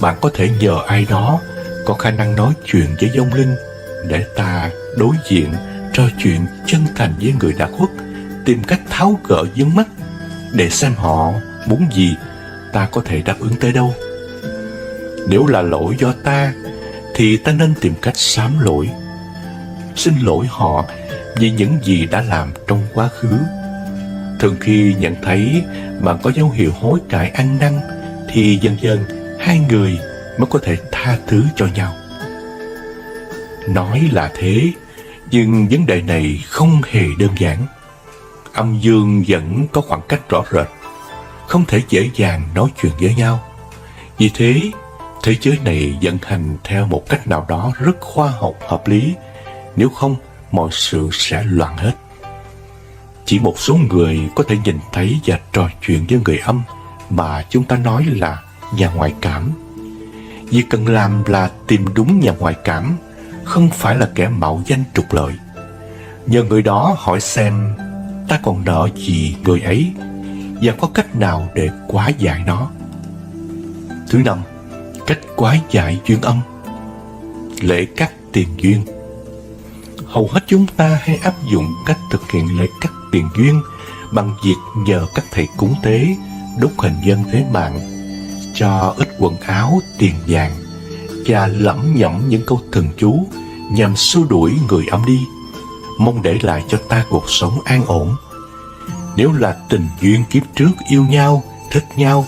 bạn có thể nhờ ai đó có khả năng nói chuyện với vong linh để ta đối diện, trò chuyện chân thành với người đã khuất, tìm cách tháo gỡ vướng mắc để xem họ muốn gì, ta có thể đáp ứng tới đâu. Nếu là lỗi do ta, thì ta nên tìm cách sám lỗi, xin lỗi họ vì những gì đã làm trong quá khứ. Thường khi nhận thấy bạn có dấu hiệu hối cải ăn năn, thì dần dần hai người mới có thể tha thứ cho nhau. Nói là thế, nhưng vấn đề này không hề đơn giản. Âm dương vẫn có khoảng cách rõ rệt, không thể dễ dàng nói chuyện với nhau. Vì thế, thế giới này vận hành theo một cách nào đó rất khoa học hợp lý, nếu không mọi sự sẽ loạn hết. Chỉ một số người có thể nhìn thấy và trò chuyện với người âm mà chúng ta nói là nhà ngoại cảm. Việc cần làm là tìm đúng nhà ngoại cảm, không phải là kẻ mạo danh trục lợi. Nhờ người đó hỏi xem ta còn nợ gì người ấy và có cách nào để hóa giải nó. Thứ năm, cách hóa giải duyên âm. Lễ cắt tiền duyên. Hầu hết chúng ta hay áp dụng cách thực hiện lễ cắt tiền duyên bằng việc nhờ các thầy cúng tế, đốt hình dân thế mạng, cho ít quần áo, tiền vàng và lẩm nhẩm những câu thần chú nhằm xua đuổi người âm đi, mong để lại cho ta cuộc sống an ổn. Nếu là tình duyên kiếp trước yêu nhau, thích nhau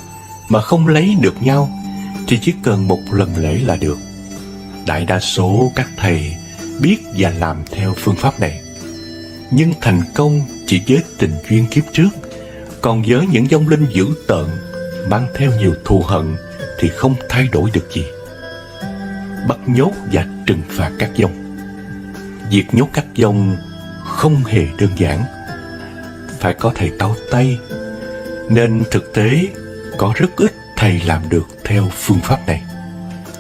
mà không lấy được nhau, thì chỉ cần một lần lễ là được. Đại đa số các thầy biết và làm theo phương pháp này, nhưng thành công chỉ với tình duyên kiếp trước. Còn với những vong linh dữ tợn mang theo nhiều thù hận thì không thay đổi được gì. Bắt nhốt và trừng phạt các vong. Việc nhốt các vong không hề đơn giản, phải có thầy tao tay, nên thực tế có rất ít thầy làm được theo phương pháp này.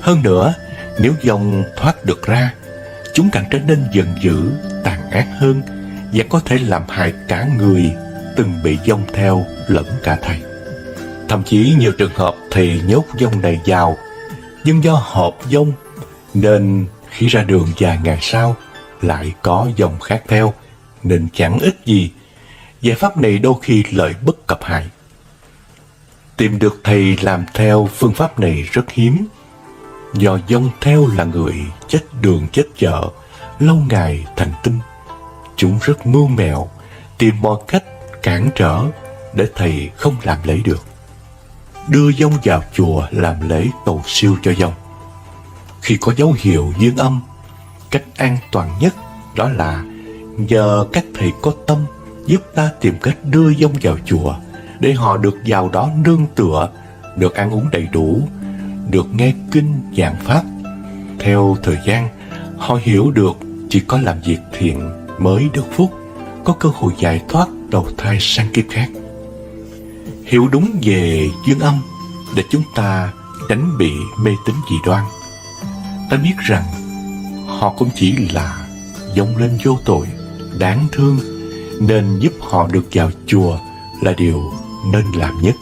Hơn nữa, nếu vong thoát được ra, chúng càng trở nên giận dữ, tàn ác hơn và có thể làm hại cả người từng bị vong theo lẫn cả thầy. Thậm chí nhiều trường hợp thầy nhốt dông này vào, nhưng do hợp dông nên khi ra đường vài ngày sau lại có dông khác theo, nên chẳng ích gì. Giải pháp này đôi khi lợi bất cập hại. Tìm được thầy làm theo phương pháp này rất hiếm, do dông theo là người chết đường chết chợ, lâu ngày thành tinh. Chúng rất mưu mẹo, tìm mọi cách cản trở để thầy không làm lễ được. Đưa dông vào chùa làm lễ cầu siêu cho dông. Khi có dấu hiệu dương âm, cách an toàn nhất đó là nhờ các thầy có tâm giúp ta tìm cách đưa dông vào chùa, để họ được vào đó nương tựa, được ăn uống đầy đủ, được nghe kinh giảng pháp. Theo thời gian, họ hiểu được chỉ có làm việc thiện mới được phúc, có cơ hội giải thoát đầu thai sang kiếp khác. Hiểu đúng về duyên âm để chúng ta tránh bị mê tín dị đoan. Ta biết rằng họ cũng chỉ là dông lên vô tội, đáng thương, nên giúp họ được vào chùa là điều nên làm nhất.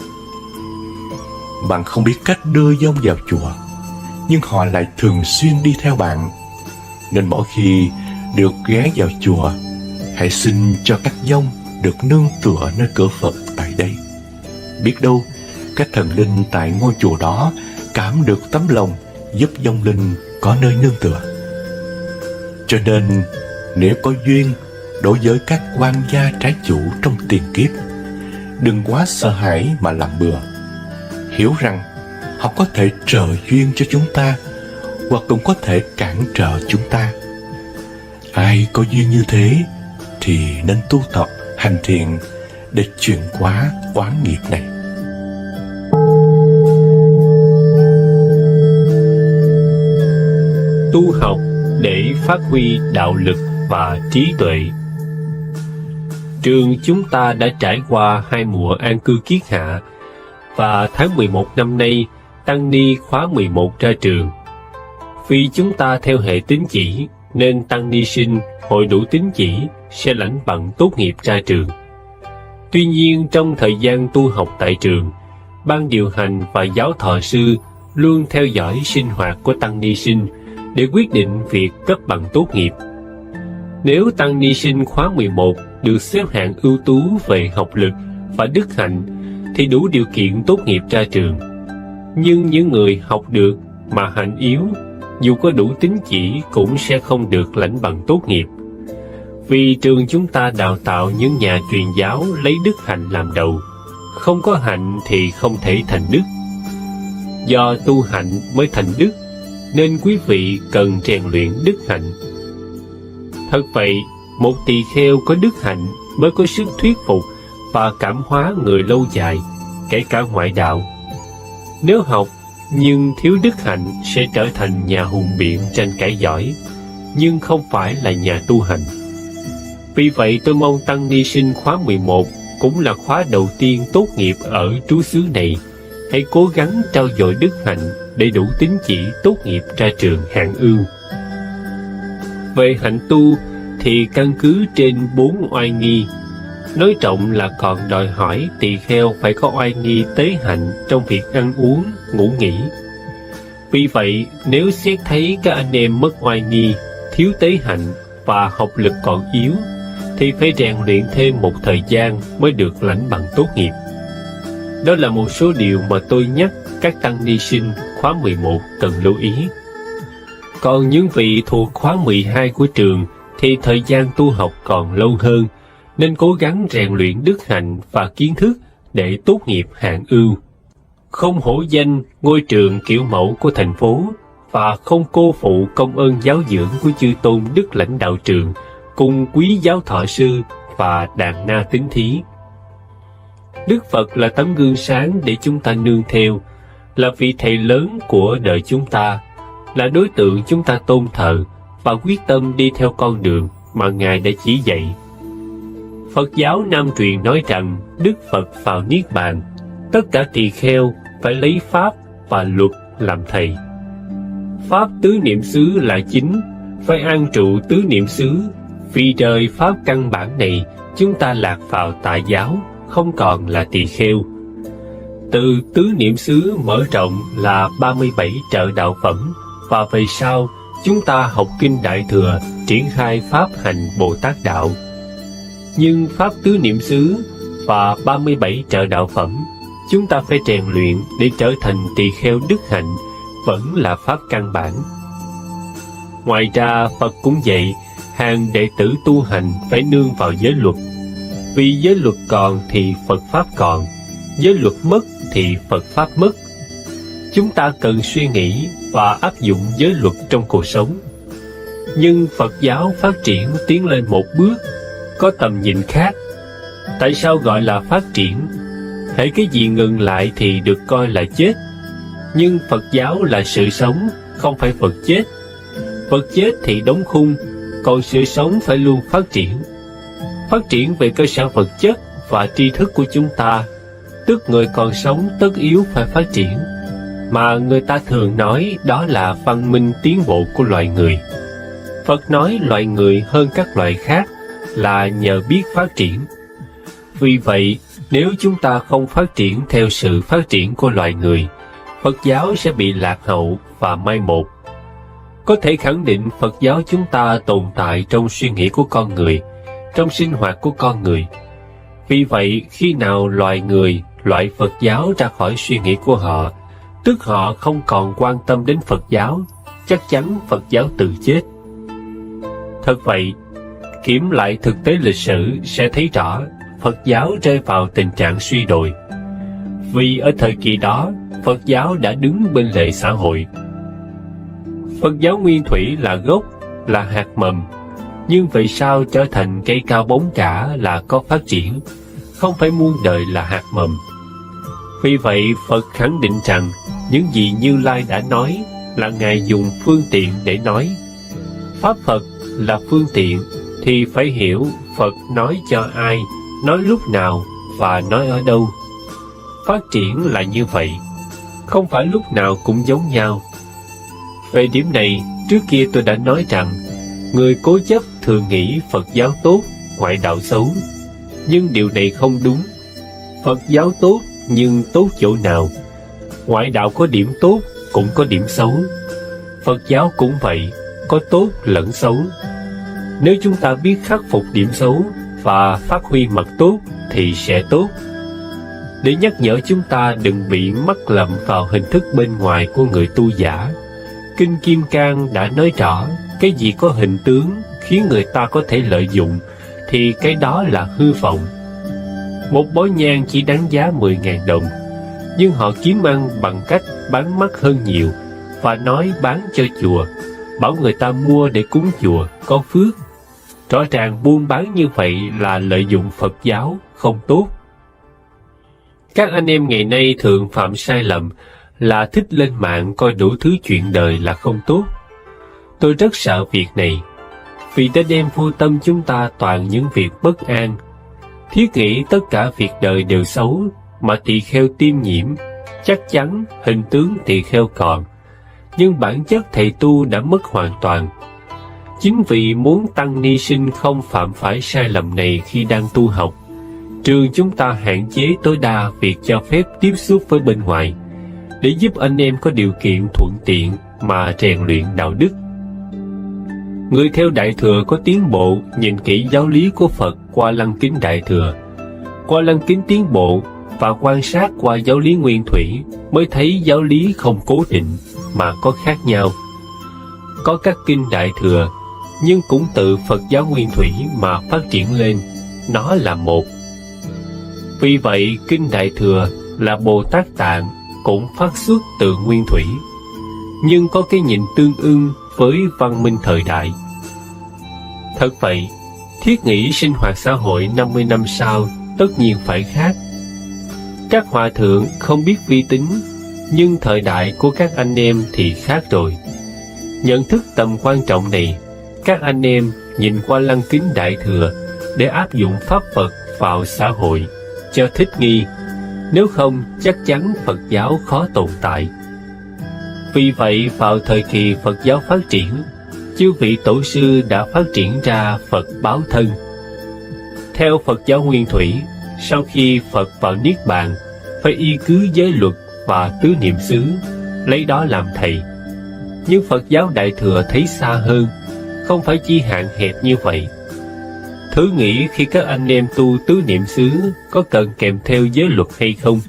Bạn không biết cách đưa dông vào chùa, nhưng họ lại thường xuyên đi theo bạn, nên mỗi khi được ghé vào chùa, hãy xin cho các dông được nương tựa nơi cửa Phật tại đây. Biết đâu các thần linh tại ngôi chùa đó cảm được tấm lòng giúp dông linh có nơi nương tựa. Cho nên nếu có duyên đối với các quan gia trái chủ trong tiền kiếp, đừng quá sợ hãi mà làm bừa. Hiểu rằng họ có thể trợ duyên cho chúng ta, hoặc cũng có thể cản trở chúng ta. Ai có duyên như thế thì nên tu tập hành thiện để chuyển hóa oán nghiệp này. Tu học để phát huy đạo lực và trí tuệ. Trường chúng ta đã trải qua 2 mùa an cư kiết hạ, và tháng 11 năm nay, tăng ni khóa 11 ra trường. Vì chúng ta theo hệ tín chỉ, nên tăng ni sinh hội đủ tín chỉ sẽ lãnh bằng tốt nghiệp ra trường. Tuy nhiên, trong thời gian tu học tại trường, ban điều hành và giáo thọ sư luôn theo dõi sinh hoạt của tăng ni sinh để quyết định việc cấp bằng tốt nghiệp. Nếu tăng ni sinh khóa 11 được xếp hạng ưu tú về học lực và đức hạnh thì đủ điều kiện tốt nghiệp ra trường. Nhưng những người học được mà hạnh yếu, dù có đủ tín chỉ cũng sẽ không được lãnh bằng tốt nghiệp. Vì trường chúng ta đào tạo những nhà truyền giáo lấy đức hạnh làm đầu, không có hạnh thì không thể thành đức. Do tu hạnh mới thành đức, nên quý vị cần rèn luyện đức hạnh. Thật vậy, một tỳ kheo có đức hạnh mới có sức thuyết phục và cảm hóa người lâu dài, kể cả ngoại đạo. Nếu học nhưng thiếu đức hạnh sẽ trở thành nhà hùng biện tranh cãi giỏi, nhưng không phải là nhà tu hành. Vì vậy tôi mong tăng ni sinh khóa 11 cũng là khóa đầu tiên tốt nghiệp ở trú xứ này, hãy cố gắng trau dồi đức hạnh để đủ tín chỉ tốt nghiệp ra trường hạng ưu. Về hạnh tu thì căn cứ trên 4 oai nghi. Nói trọng là còn đòi hỏi tỳ kheo phải có oai nghi tế hạnh trong việc ăn uống, ngủ nghỉ. Vì vậy, nếu xét thấy các anh em mất oai nghi, thiếu tế hạnh và học lực còn yếu, thì phải rèn luyện thêm một thời gian mới được lãnh bằng tốt nghiệp. Đó là một số điều mà tôi nhắc các tăng ni sinh khóa 11 cần lưu ý. Còn những vị thuộc khóa 12 của trường thì thời gian tu học còn lâu hơn, nên cố gắng rèn luyện đức hạnh và kiến thức để tốt nghiệp hạng ưu. Không hổ danh ngôi trường kiểu mẫu của thành phố, và không cô phụ công ơn giáo dưỡng của chư tôn đức lãnh đạo trường cùng quý giáo thọ sư và đàn na tín thí. Đức Phật là tấm gương sáng để chúng ta nương theo, là vị thầy lớn của đời chúng ta, là đối tượng chúng ta tôn thờ và quyết tâm đi theo con đường mà Ngài đã chỉ dạy. Phật giáo Nam truyền nói rằng Đức Phật vào Niết Bàn, tất cả tỳ kheo phải lấy Pháp và luật làm thầy. Pháp tứ niệm xứ là chính, phải an trụ tứ niệm xứ. Vì rời Pháp căn bản này, chúng ta lạc vào tà giáo, không còn là tỳ kheo. Từ tứ niệm xứ mở rộng là 37 trợ đạo phẩm, và về sau chúng ta học kinh Đại Thừa triển khai pháp hành Bồ Tát đạo. Nhưng pháp tứ niệm xứ và 37 trợ đạo phẩm chúng ta phải rèn luyện để trở thành tỳ kheo đức hạnh vẫn là pháp căn bản. Ngoài ra, Phật cũng dạy hàng đệ tử tu hành phải nương vào giới luật. Vì giới luật còn thì Phật Pháp còn, giới luật mất thì Phật Pháp mất. Chúng ta cần suy nghĩ và áp dụng giới luật trong cuộc sống. Nhưng Phật giáo phát triển tiến lên một bước, có tầm nhìn khác. Tại sao gọi là phát triển? Hễ cái gì ngừng lại thì được coi là chết. Nhưng Phật giáo là sự sống, không phải Phật chết. Phật chết thì đóng khung, còn sự sống phải luôn phát triển. Phát triển về cơ sở vật chất và tri thức của chúng ta, tức người còn sống tất yếu phải phát triển, mà người ta thường nói đó là văn minh tiến bộ của loài người. Phật nói loài người hơn các loài khác là nhờ biết phát triển. Vì vậy, nếu chúng ta không phát triển theo sự phát triển của loài người, Phật giáo sẽ bị lạc hậu và mai một. Có thể khẳng định Phật giáo chúng ta tồn tại trong suy nghĩ của con người, trong sinh hoạt của con người. Vì vậy, khi nào loài người loại Phật giáo ra khỏi suy nghĩ của họ, tức họ không còn quan tâm đến Phật giáo, chắc chắn Phật giáo tự chết. Thật vậy, kiểm lại thực tế lịch sử sẽ thấy rõ Phật giáo rơi vào tình trạng suy đồi. Vì ở thời kỳ đó, Phật giáo đã đứng bên lề xã hội. Phật giáo nguyên thủy là gốc, là hạt mầm, nhưng về sau trở thành cây cao bóng cả là có phát triển, không phải muôn đời là hạt mầm. Vì vậy, Phật khẳng định rằng những gì Như Lai đã nói là Ngài dùng phương tiện để nói. Pháp Phật là phương tiện thì phải hiểu Phật nói cho ai, nói lúc nào và nói ở đâu. Phát triển là như vậy, không phải lúc nào cũng giống nhau. Về điểm này, trước kia tôi đã nói rằng người cố chấp thường nghĩ Phật giáo tốt, ngoại đạo xấu. Nhưng điều này không đúng. Phật giáo tốt, nhưng tốt chỗ nào? Ngoại đạo có điểm tốt, cũng có điểm xấu. Phật giáo cũng vậy, có tốt lẫn xấu. Nếu chúng ta biết khắc phục điểm xấu và phát huy mặt tốt thì sẽ tốt. Để nhắc nhở chúng ta đừng bị mắc lầm vào hình thức bên ngoài của người tu giả, Kinh Kim Cang đã nói rõ, cái gì có hình tướng khiến người ta có thể lợi dụng thì cái đó là hư vọng. Một bó nhang chỉ đáng giá 10.000 đồng, nhưng họ kiếm ăn bằng cách bán mắc hơn nhiều và nói bán cho chùa, bảo người ta mua để cúng chùa, có phước. Rõ ràng buôn bán như vậy là lợi dụng Phật giáo, không tốt. Các anh em ngày nay thường phạm sai lầm là thích lên mạng coi đủ thứ chuyện đời là không tốt. Tôi rất sợ việc này, vì đã đem vô tâm chúng ta toàn những việc bất an. Thiết nghĩ tất cả việc đời đều xấu, mà tỳ kheo tiêm nhiễm, chắc chắn hình tướng tỳ kheo còn, nhưng bản chất thầy tu đã mất hoàn toàn. Chính vì muốn tăng ni sinh không phạm phải sai lầm này khi đang tu học, trường chúng ta hạn chế tối đa việc cho phép tiếp xúc với bên ngoài, để giúp anh em có điều kiện thuận tiện mà rèn luyện đạo đức. Người theo Đại Thừa có tiến bộ nhìn kỹ giáo lý của Phật qua lăng kính Đại Thừa, qua lăng kính tiến bộ và quan sát qua giáo lý nguyên thủy mới thấy giáo lý không cố định mà có khác nhau. Có các kinh Đại Thừa, nhưng cũng từ Phật giáo nguyên thủy mà phát triển lên, nó là một. Vì vậy, kinh Đại Thừa là Bồ Tát Tạng cũng phát xuất từ nguyên thủy, nhưng có cái nhìn tương ưng với văn minh thời đại. Thật vậy, thiết nghĩ sinh hoạt xã hội 50 năm sau tất nhiên phải khác. Các hòa thượng không biết vi tính, nhưng thời đại của các anh em thì khác rồi. Nhận thức tầm quan trọng này, các anh em nhìn qua lăng kính Đại Thừa để áp dụng pháp Phật vào xã hội cho thích nghi, nếu không chắc chắn Phật giáo khó tồn tại. Vì vậy, vào thời kỳ Phật giáo phát triển, chư vị tổ sư đã phát triển ra Phật báo thân. Theo Phật giáo nguyên thủy, sau khi Phật vào Niết Bàn, phải y cứ giới luật và tứ niệm xứ, lấy đó làm thầy. Nhưng Phật giáo Đại Thừa thấy xa hơn, không phải chỉ hạn hẹp như vậy. Thử nghĩ khi các anh em tu tứ niệm xứ có cần kèm theo giới luật hay không?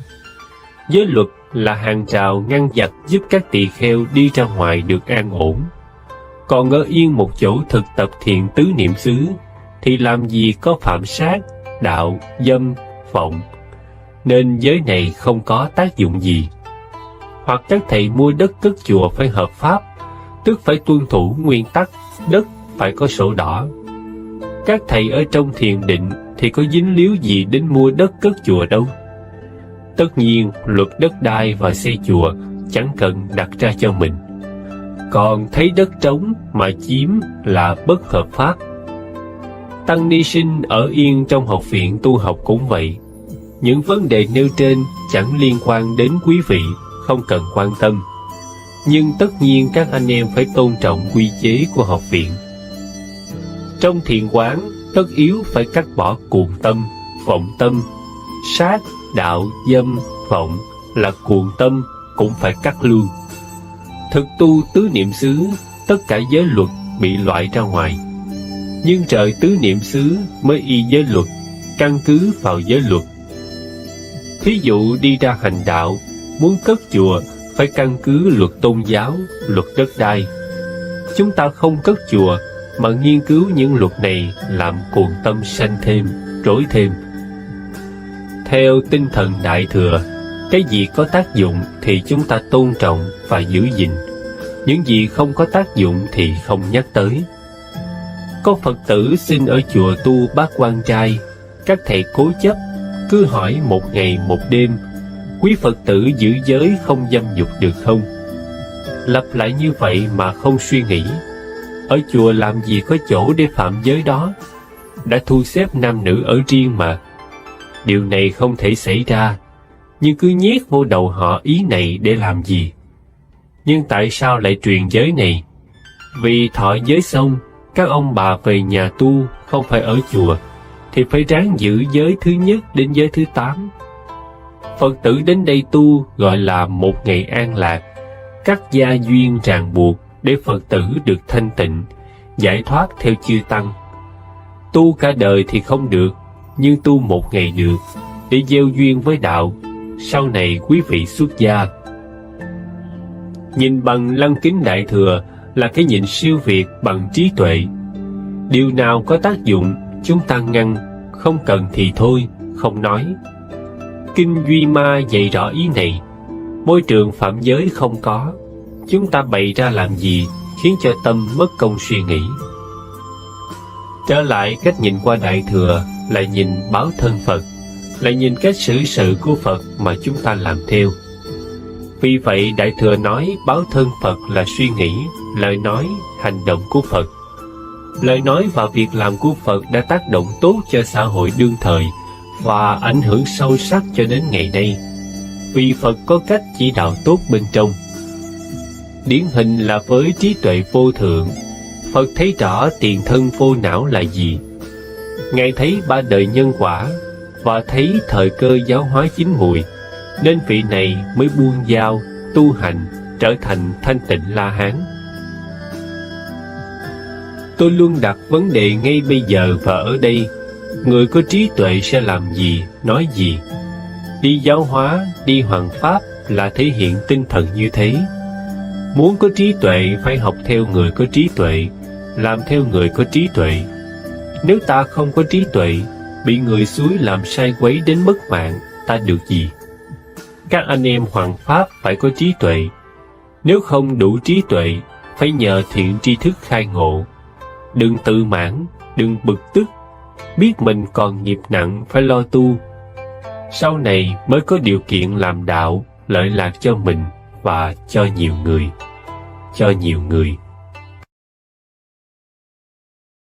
Giới luật là hàng rào ngăn giặc giúp các tỳ kheo đi ra ngoài được an ổn. Còn ở yên một chỗ thực tập thiền tứ niệm xứ thì làm gì có phạm sát, đạo, dâm, vọng. Nên giới này không có tác dụng gì. Hoặc các thầy mua đất cất chùa phải hợp pháp, tức phải tuân thủ nguyên tắc đất phải có sổ đỏ. Các thầy ở trong thiền định thì có dính líu gì đến mua đất cất chùa đâu. Tất nhiên, luật đất đai và xây chùa chẳng cần đặt ra cho mình. Còn thấy đất trống mà chiếm là bất hợp pháp. Tăng ni sinh ở yên trong học viện tu học cũng vậy. Những vấn đề nêu trên chẳng liên quan đến quý vị, không cần quan tâm. Nhưng tất nhiên các anh em phải tôn trọng quy chế của học viện. Trong thiền quán, tất yếu phải cắt bỏ cuồng tâm, vọng tâm. Sát, đạo, dâm, vọng là cuồng tâm cũng phải cắt luôn. Thực tu tứ niệm xứ, tất cả giới luật bị loại ra ngoài. Nhưng trời tứ niệm xứ mới y giới luật, căn cứ vào giới luật. Thí dụ đi ra hành đạo, muốn cất chùa phải căn cứ luật tôn giáo, luật đất đai. Chúng ta không cất chùa mà nghiên cứu những luật này làm cuồng tâm sanh thêm, rối thêm. Theo tinh thần Đại Thừa, cái gì có tác dụng thì chúng ta tôn trọng và giữ gìn. Những gì không có tác dụng thì không nhắc tới. Có Phật tử xin ở chùa tu bát quan trai, các thầy cố chấp, cứ hỏi một ngày một đêm, quý Phật tử giữ giới không dâm dục được không? Lặp lại như vậy mà không suy nghĩ. Ở chùa làm gì có chỗ để phạm giới đó? Đã thu xếp nam nữ ở riêng mà. Điều này không thể xảy ra, nhưng cứ nhét vô đầu họ ý này để làm gì? Nhưng tại sao lại truyền giới này? Vì thọ giới xong, các ông bà về nhà tu không phải ở chùa, thì phải ráng giữ giới thứ nhất đến giới thứ 8. Phật tử đến đây tu gọi là một ngày an lạc, cắt gia duyên ràng buộc để Phật tử được thanh tịnh, giải thoát theo chư Tăng. Tu cả đời thì không được, nhưng tu một ngày được, để gieo duyên với đạo, sau này quý vị xuất gia. Nhìn bằng lăng kính Đại Thừa là cái nhìn siêu việt bằng trí tuệ. Điều nào có tác dụng, chúng ta ngăn, không cần thì thôi, không nói. Kinh Duy Ma dạy rõ ý này. Môi trường phạm giới không có, chúng ta bày ra làm gì, khiến cho tâm mất công suy nghĩ. Trở lại cách nhìn qua Đại Thừa là nhìn báo thân Phật, là nhìn cách xử sự của Phật mà chúng ta làm theo. Vì vậy Đại Thừa nói báo thân Phật là suy nghĩ, lời nói, hành động của Phật. Lời nói và việc làm của Phật đã tác động tốt cho xã hội đương thời và ảnh hưởng sâu sắc cho đến ngày nay, vì Phật có cách chỉ đạo tốt bên trong. Điển hình là với trí tuệ vô thượng, Phật thấy rõ tiền thân vô não là gì. Ngài thấy 3 đời nhân quả và thấy thời cơ giáo hóa chín mùi, nên vị này mới buông dao, tu hành, trở thành thanh tịnh La Hán. Tôi luôn đặt vấn đề ngay bây giờ và ở đây, người có trí tuệ sẽ làm gì, nói gì? Đi giáo hóa, đi hoằng pháp là thể hiện tinh thần như thế. Muốn có trí tuệ phải học theo người có trí tuệ, làm theo người có trí tuệ. Nếu ta không có trí tuệ, bị người xúi làm sai quấy đến mất mạng, ta được gì? Các anh em hoằng pháp phải có trí tuệ. Nếu không đủ trí tuệ, phải nhờ thiện tri thức khai ngộ. Đừng tự mãn, đừng bực tức, biết mình còn nghiệp nặng phải lo tu. Sau này mới có điều kiện làm đạo, lợi lạc cho mình và cho nhiều người.